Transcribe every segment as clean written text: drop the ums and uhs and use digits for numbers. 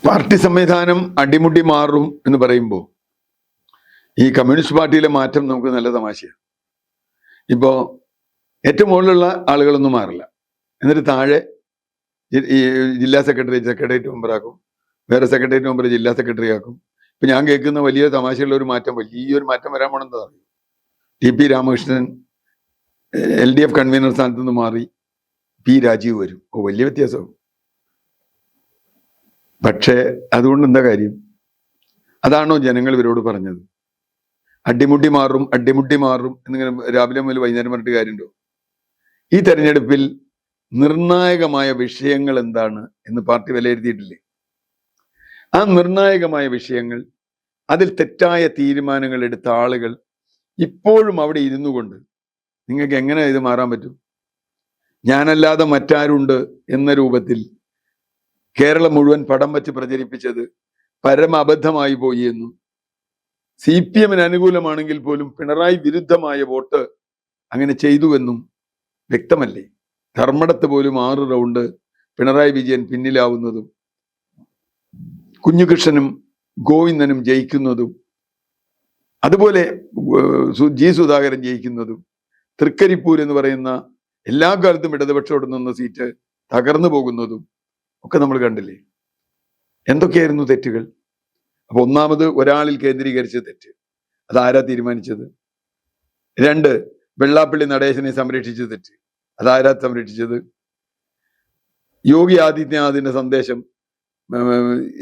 Party സംവിധാനം അടിമുടി മാറും എന്ന് പറയുമ്പോൾ ഈ കമ്മ്യൂണിസ്റ്റ് പാർട്ടിയിലെ മാറ്റം നമുക്ക് നല്ല തമാശയാണ്. ഇപ്പോ ഏറ്റവും മുകളിലുള്ള ആളുകളൊന്നും മാറില്ല, എന്നിട്ട് താഴെ ഈ ജില്ലാ സെക്രട്ടേറിയറ്റ് മെമ്പറാക്കും, വേറെ സെക്രട്ടേറിയറ്റ് മെമ്പർ ജില്ലാ സെക്രട്ടറി ആക്കും. ഇപ്പൊ ഞാൻ കേൾക്കുന്ന വലിയ തമാശയുള്ള ഒരു മാറ്റം, വലിയൊരു മാറ്റം വരാൻ പോണെന്താ അറിയും. TP രാമകൃഷ്ണൻ LDF കൺവീനർ സ്ഥാനത്ത് നിന്ന് മാറി P രാജീവ് വരും. വലിയ വ്യത്യാസവും. പക്ഷേ അതുകൊണ്ട് എന്താ കാര്യം? അതാണോ ജനങ്ങൾ ഇവരോട് പറഞ്ഞത്? അടിമുടി മാറും എന്നിങ്ങനെ രാവിലെ മുതൽ വൈകുന്നേരം പറഞ്ഞിട്ട് കാര്യമുണ്ടോ? ഈ തെരഞ്ഞെടുപ്പിൽ നിർണായകമായ വിഷയങ്ങൾ എന്താണ് എന്ന് പാർട്ടി വിലയിരുത്തിയിട്ടില്ലേ? ആ നിർണായകമായ വിഷയങ്ങൾ, അതിൽ തെറ്റായ തീരുമാനങ്ങൾ എടുത്ത ആളുകൾ ഇപ്പോഴും അവിടെ ഇരുന്നു കൊണ്ട് നിങ്ങൾക്ക് എങ്ങനെ ഇത് മാറാൻ പറ്റും? ഞാനല്ലാതെ മറ്റാരുണ്ട് എന്ന രൂപത്തിൽ കേരളം മുഴുവൻ പടം വച്ച് പ്രചരിപ്പിച്ചത് പരമ അബദ്ധമായി പോയി എന്നും, CPM അനുകൂലമാണെങ്കിൽ പോലും പിണറായി വിരുദ്ധമായ വോട്ട് അങ്ങനെ ചെയ്തുവെന്നും വ്യക്തമല്ലേ? ധർമ്മടത്ത് പോലും 6 റൗണ്ട് പിണറായി വിജയൻ പിന്നിലാവുന്നതും, കുഞ്ഞുകൃഷ്ണനും ഗോവിന്ദനും ജയിക്കുന്നതും, അതുപോലെ G സുധാകരൻ ജയിക്കുന്നതും, തൃക്കരിപ്പൂർ എന്ന് പറയുന്ന എല്ലാ കാലത്തും ഇടതുപക്ഷോട് നിന്ന സീറ്റ് തകർന്നു പോകുന്നതും ഒക്കെ നമ്മൾ കണ്ടില്ലേ? എന്തൊക്കെയായിരുന്നു തെറ്റുകൾ? അപ്പൊ ഒന്നാമത്, ഒരാളിൽ കേന്ദ്രീകരിച്ച തെറ്റ്. അതാരാ തീരുമാനിച്ചത്? 2, വെള്ളാപ്പള്ളി നടേശനെ സംരക്ഷിച്ച തെറ്റ്. അതാരാ സംരക്ഷിച്ചത്? യോഗി ആദിത്യനാഥിന്റെ സന്ദേശം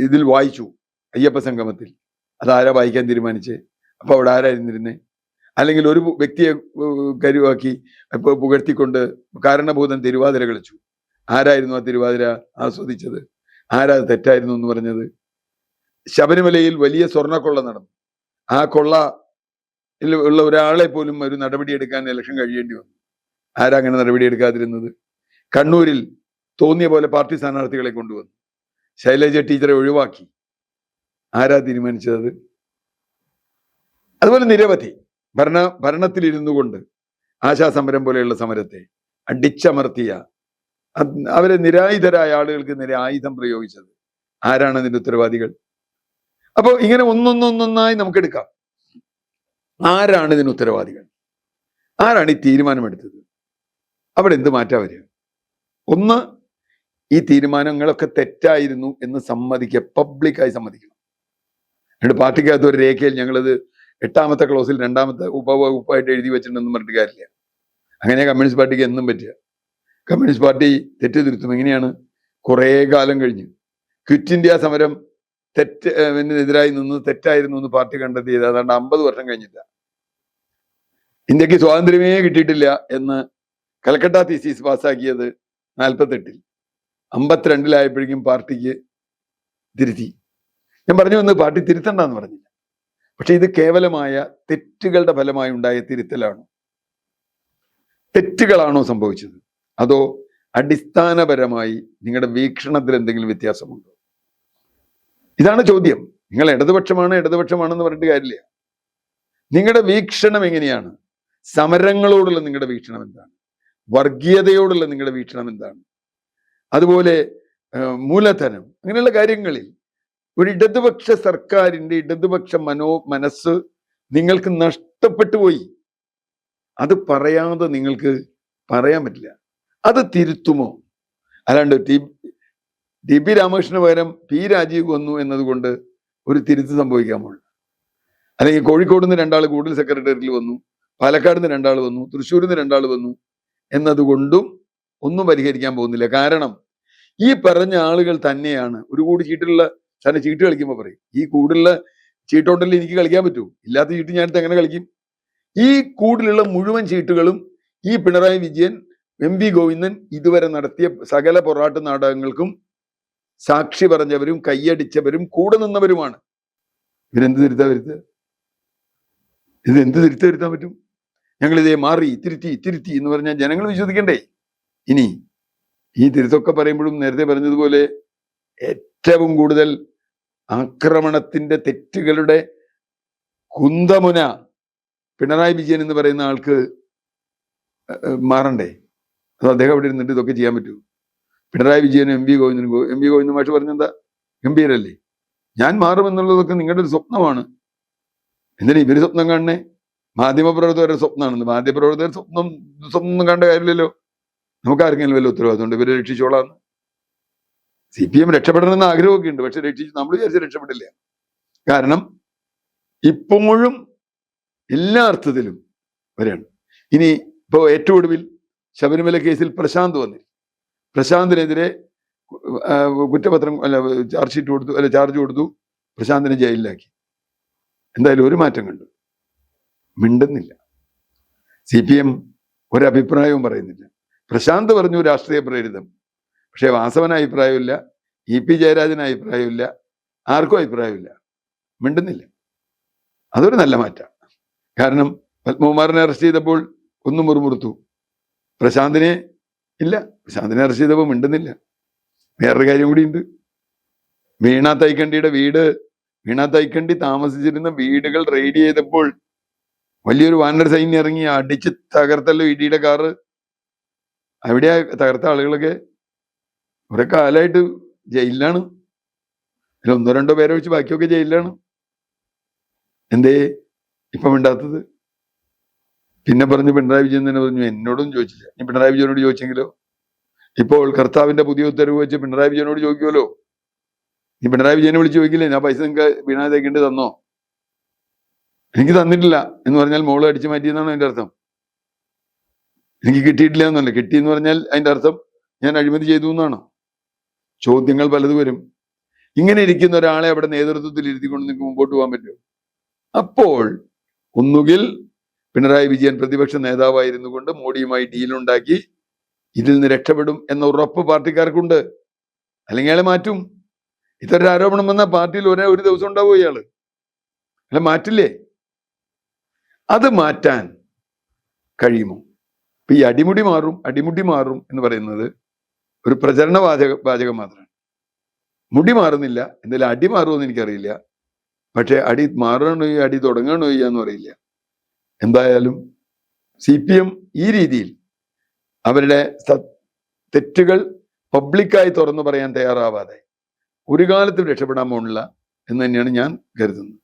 ഇതിൽ വായിച്ചു അയ്യപ്പ സംഗമത്തിൽ. അതാരാ വായിക്കാൻ തീരുമാനിച്ചേ? അപ്പൊ അവിടെ ആരായിരുന്നിരുന്നേ? അല്ലെങ്കിൽ ഒരു വ്യക്തിയെ കരുവാക്കി പുകഴ്ത്തിക്കൊണ്ട് കാരണഭൂതൻ തിരുവാതിര കളിച്ചു. ആരായിരുന്നു ആ തിരുവാതിര ആസ്വദിച്ചത്? ആരാ തെറ്റായിരുന്നു എന്ന് പറഞ്ഞത്? ശബരിമലയിൽ വലിയ സ്വർണ്ണക്കൊള്ള നടന്നു. ആ കൊള്ള ഉള്ള ഒരാളെ പോലും ഒരു നടപടി എടുക്കാൻ ഇലക്ഷൻ കഴിയേണ്ടി വന്നു. ആരാ അങ്ങനെ നടപടി എടുക്കാതിരുന്നത്? കണ്ണൂരിൽ തോന്നിയ പോലെ പാർട്ടി സ്ഥാനാർത്ഥികളെ കൊണ്ടുവന്നു. ശൈലജ ടീച്ചറെ ഒഴിവാക്കി. ആരാ തീരുമാനിച്ചത്? അതുപോലെ നിരവധി ഭരണത്തിലിരുന്നു കൊണ്ട് ആശാസമരം പോലെയുള്ള സമരത്തെ അടിച്ചമർത്തിയ, അവരെ നിരായുധരായ ആളുകൾക്ക് നേരെ ആയുധം പ്രയോഗിച്ചത് ആരാണ്? അതിന്റെ ഉത്തരവാദികൾ? അപ്പോൾ ഇങ്ങനെ ഒന്നൊന്നൊന്നായി നമുക്ക് എടുക്കാം. ആരാണ് ഇതിന് ഉത്തരവാദികൾ? ആരാണ് ഈ തീരുമാനമെടുത്തത്? അവിടെ എന്ത് മാറ്റാ വരിക? ഒന്ന്, ഈ തീരുമാനങ്ങളൊക്കെ തെറ്റായിരുന്നു എന്ന് പബ്ലിക്കായി സമ്മതിക്കണം. എന്നിട്ട് പാർട്ടിക്കകത്ത് ഒരു രേഖയിൽ ഞങ്ങളത് 8ാമത്തെ ക്ലോസിൽ 2ാമത്തെ ഉപവകുപ്പായിട്ട് എഴുതി വെച്ചിട്ടുണ്ടെന്ന് പറഞ്ഞിട്ട് കാര്യമില്ല. അങ്ങനെ കമ്മ്യൂണിസ്റ്റ് പാർട്ടിക്ക് എന്നും പറ്റുക. കമ്മ്യൂണിസ്റ്റ് പാർട്ടി തെറ്റ് തിരുത്തും. എങ്ങനെയാണ്? കുറേ കാലം കഴിഞ്ഞ് ക്വിറ്റ് ഇന്ത്യ സമരം എതിരായി നിന്ന് തെറ്റായിരുന്നു എന്ന് പാർട്ടി കണ്ടെത്തിയത് ഏതാണ്ട് 50 വർഷം കഴിഞ്ഞില്ല. ഇന്ത്യക്ക് സ്വാതന്ത്ര്യമേ കിട്ടിയിട്ടില്ല എന്ന് കൽക്കട്ട തീസീസ് പാസ്സാക്കിയത് 48-ൽ. 52-ലായപ്പോഴേക്കും പാർട്ടിക്ക് തിരുത്തി. ഞാൻ പറഞ്ഞു വന്ന് പാർട്ടി തിരുത്തണ്ടെന്ന് പറഞ്ഞില്ല. പക്ഷെ ഇത് കേവലമായ തെറ്റുകളുടെ ഫലമായി ഉണ്ടായ തിരുത്തലാണോ? തെറ്റുകളാണോ സംഭവിച്ചത്? അതോ അടിസ്ഥാനപരമായി നിങ്ങളുടെ വീക്ഷണത്തിൽ എന്തെങ്കിലും വ്യത്യാസമുണ്ടോ? ഇതാണ് ചോദ്യം. നിങ്ങൾ ഇടതുപക്ഷമാണെന്ന് പറഞ്ഞിട്ട് കാര്യമില്ല. നിങ്ങളുടെ വീക്ഷണം എങ്ങനെയാണ്? സമരങ്ങളോടുള്ള നിങ്ങളുടെ വീക്ഷണം എന്താണ്? വർഗീയതയോടുള്ള നിങ്ങളുടെ വീക്ഷണം എന്താണ്? അതുപോലെ മൂലധനം, അങ്ങനെയുള്ള കാര്യങ്ങളിൽ ഒരു ഇടതുപക്ഷ സർക്കാരിന്റെ ഇടതുപക്ഷ മനസ്സ് നിങ്ങൾക്ക് നഷ്ടപ്പെട്ടു പോയി. അത് പറയാതെ നിങ്ങൾക്ക് പറയാൻ പറ്റില്ല. അത് തിരുത്തുമോ? അല്ലാണ്ട് TP രാമകൃഷ്ണന് പകരം P രാജീവ് വന്നു എന്നതുകൊണ്ട് ഒരു തിരുത്ത് സംഭവിക്കാമോ? അല്ലെങ്കിൽ കോഴിക്കോട് നിന്ന് 2 ആൾ കൂടുതൽ സെക്രട്ടേറിയറ്റിൽ വന്നു, പാലക്കാട് നിന്ന് 2 ആൾ വന്നു, തൃശ്ശൂരിൽ നിന്ന് 2 ആൾ വന്നു എന്നതുകൊണ്ടും ഒന്നും പരിഹരിക്കാൻ പോകുന്നില്ല. കാരണം ഈ പറഞ്ഞ ആളുകൾ തന്നെയാണ് ഒരു കൂടി ചീട്ടുള്ള ചീട്ട് കളിക്കുമ്പോൾ പറയും, ഈ കൂടുതലുള്ള ചീട്ടുണ്ടല്ലോ എനിക്ക് കളിക്കാൻ പറ്റൂ, ഇല്ലാത്ത ചീട്ട് ഞാനിത് എങ്ങനെ കളിക്കും? ഈ കൂടിലുള്ള മുഴുവൻ ചീട്ടുകളും ഈ പിണറായി വിജയൻ, MV ഗോവിന്ദൻ ഇതുവരെ നടത്തിയ സകല പൊറാട്ട് നാടകങ്ങൾക്കും സാക്ഷി പറഞ്ഞവരും കൈയടിച്ചവരും കൂടെ നിന്നവരുമാണ്. ഇവരെന്ത് തിരുത്താൻ പറ്റും? ഞങ്ങളിതേ മാറി തിരുത്തി എന്ന് പറഞ്ഞാൽ ജനങ്ങൾ വിശ്വസിക്കണ്ടേ? ഇനി ഈ തിരുത്തൊക്കെ പറയുമ്പോഴും നേരത്തെ പറഞ്ഞതുപോലെ ഏറ്റവും കൂടുതൽ ആക്രമണത്തിന്റെ തെറ്റുകളുടെ കുന്തമുന പിണറായി വിജയൻ എന്ന് പറയുന്ന ആൾക്ക് മാറണ്ടേ? അത് അദ്ദേഹം അവിടെ ഇരുന്നിട്ട് ഇതൊക്കെ ചെയ്യാൻ പറ്റൂ? പിണറായി വിജയനും MV ഗോവിന്ദനും മാഷ് പറഞ്ഞെന്താ? ഗംഭീരല്ലേ? ഞാൻ മാറുമെന്നുള്ളതൊക്കെ നിങ്ങളുടെ ഒരു സ്വപ്നമാണ്. എന്തിനാ ഇവര് സ്വപ്നം കാണണേ? മാധ്യമപ്രവർത്തകരുടെ സ്വപ്നമാണെന്ന്. മാധ്യമപ്രവർത്തകർ സ്വപ്നം കണ്ട കാര്യമില്ലല്ലോ. നമുക്ക് ആർക്കെങ്കിലും വല്ല ഉത്തരവാദിത്തമുണ്ട് ഇവരെ രക്ഷിച്ചോളാന്ന്? CPM രക്ഷപ്പെടണമെന്ന് ആഗ്രഹമൊക്കെ ഉണ്ട്, പക്ഷെ നമ്മൾ വിചാരിച്ച് രക്ഷപ്പെടില്ല. കാരണം ഇപ്പോഴും എല്ലാ അർത്ഥത്തിലും വരെയാണ്. ഇനി ഇപ്പോ ഏറ്റവും ഒടുവിൽ ശബരിമല കേസിൽ പ്രശാന്ത് വന്നില്ല. പ്രശാന്തിനെതിരെ കുറ്റപത്രം ചാർജ് ഷീറ്റ് കൊടുത്തു, ചാർജ് കൊടുത്തു. പ്രശാന്തിനെ ജയിലിലാക്കി. എന്തായാലും ഒരു മാറ്റം കണ്ടു? മിണ്ടുന്നില്ല. CPM ഒരഭിപ്രായവും പറയുന്നില്ല. പ്രശാന്ത് പറഞ്ഞു രാഷ്ട്രീയ പ്രേരിതം, പക്ഷെ വാസവന് അഭിപ്രായമില്ല, EP ജയരാജന് അഭിപ്രായമില്ല, ആർക്കും അഭിപ്രായമില്ല. മിണ്ടുന്നില്ല. അതൊരു നല്ല മാറ്റമാണ്. കാരണം പത്മകുമാറിനെ അറസ്റ്റ് ചെയ്തപ്പോൾ ഒന്ന് മുറുമുറുത്തു, പ്രശാന്തിനെ ഇല്ല. പ്രശാന്തിനെ അറസ്റ്റ് ചെയ്തപ്പോൾ മിണ്ടുന്നില്ല. വേറൊരു കാര്യം കൂടിയുണ്ട്. വീണ തൈക്കണ്ടി താമസിച്ചിരുന്ന വീടുകൾ റെയ്ഡ് ചെയ്തപ്പോൾ വലിയൊരു വാനര സൈന്യം ഇറങ്ങി അടിച്ച് തകർത്തല്ലോ EDയുടെ കാറ്. അവിടെയാ തകർത്ത ആളുകളൊക്കെ കുറെ കാലമായിട്ട് ജയിലിലാണ്. അതിൽ 1-2 പേരെ വെച്ച് ബാക്കിയൊക്കെ ജയിലിലാണ്. എന്തേ ഇപ്പൊ മിണ്ടാത്തത്? പിന്നെ പറഞ്ഞു പിണറായി വിജയൻ തന്നെ പറഞ്ഞു, എന്നോടും ചോദിച്ചില്ല. ഇനി പിണറായി വിജയനോട് ചോദിച്ചെങ്കിലോ? ഇപ്പോൾ കർത്താവിന്റെ പുതിയ ഉത്തരവ് വെച്ച് പിണറായി വിജയനോട് ചോദിക്കുമല്ലോ. നീ പിണറായി വിജയനെ വിളിച്ച് ചോദിക്കില്ലേ, ഞാൻ പൈസ നിങ്ങൾക്ക് വീണ തൈക്കണ്ടി തന്നോ? എനിക്ക് തന്നിട്ടില്ല എന്ന് പറഞ്ഞാൽ മോള് അടിച്ചു മാറ്റിയെന്നാണ് അതിന്റെ അർത്ഥം. എനിക്ക് കിട്ടിയിട്ടില്ല എന്നല്ല, കിട്ടിയെന്ന് പറഞ്ഞാൽ അതിന്റെ അർത്ഥം ഞാൻ അഴിമതി ചെയ്തു എന്നാണോ? ചോദ്യങ്ങൾ പലത് വരും. ഇങ്ങനെ ഇരിക്കുന്ന ഒരാളെ അവിടെ നേതൃത്വത്തിൽ ഇരുത്തിക്കൊണ്ട് നിങ്ങൾക്ക് മുമ്പോട്ട് പോകാൻ പറ്റുമോ? അപ്പോൾ ഒന്നുകിൽ പിണറായി വിജയൻ പ്രതിപക്ഷ നേതാവായിരുന്നു കൊണ്ട് മോഡിയുമായി ഡീലുണ്ടാക്കി ഇതിൽ നിന്ന് രക്ഷപ്പെടും എന്ന ഉറപ്പ് പാർട്ടിക്കാർക്കുണ്ട്. അല്ലെങ്കിൽ അയാളെ മാറ്റും. ഇത്തരം ആരോപണം വന്ന പാർട്ടിയിൽ ഒരു ദിവസം ഉണ്ടാവും ഇയാള്. അല്ല മാറ്റില്ലേ? അത് മാറ്റാൻ കഴിയുമോ? ഇപ്പൊ ഈ അടിമുടി മാറും എന്ന് പറയുന്നത് ഒരു പ്രചരണ വാചകം മാത്രമാണ്. മുടി മാറുന്നില്ല, എന്തായാലും അടി മാറുമെന്ന് എനിക്കറിയില്ല. പക്ഷെ അടി മാറണോ അടി തുടങ്ങണോ എന്ന് അറിയില്ല. എന്തായാലും CPM ഈ രീതിയിൽ അവരുടെ തെറ്റുകൾ പബ്ലിക്കായി തുറന്നു പറയാൻ തയ്യാറാവാതെ ഒരു കാലത്തും രക്ഷപ്പെടാൻ പോണില്ല എന്ന് തന്നെയാണ് ഞാൻ കരുതുന്നത്.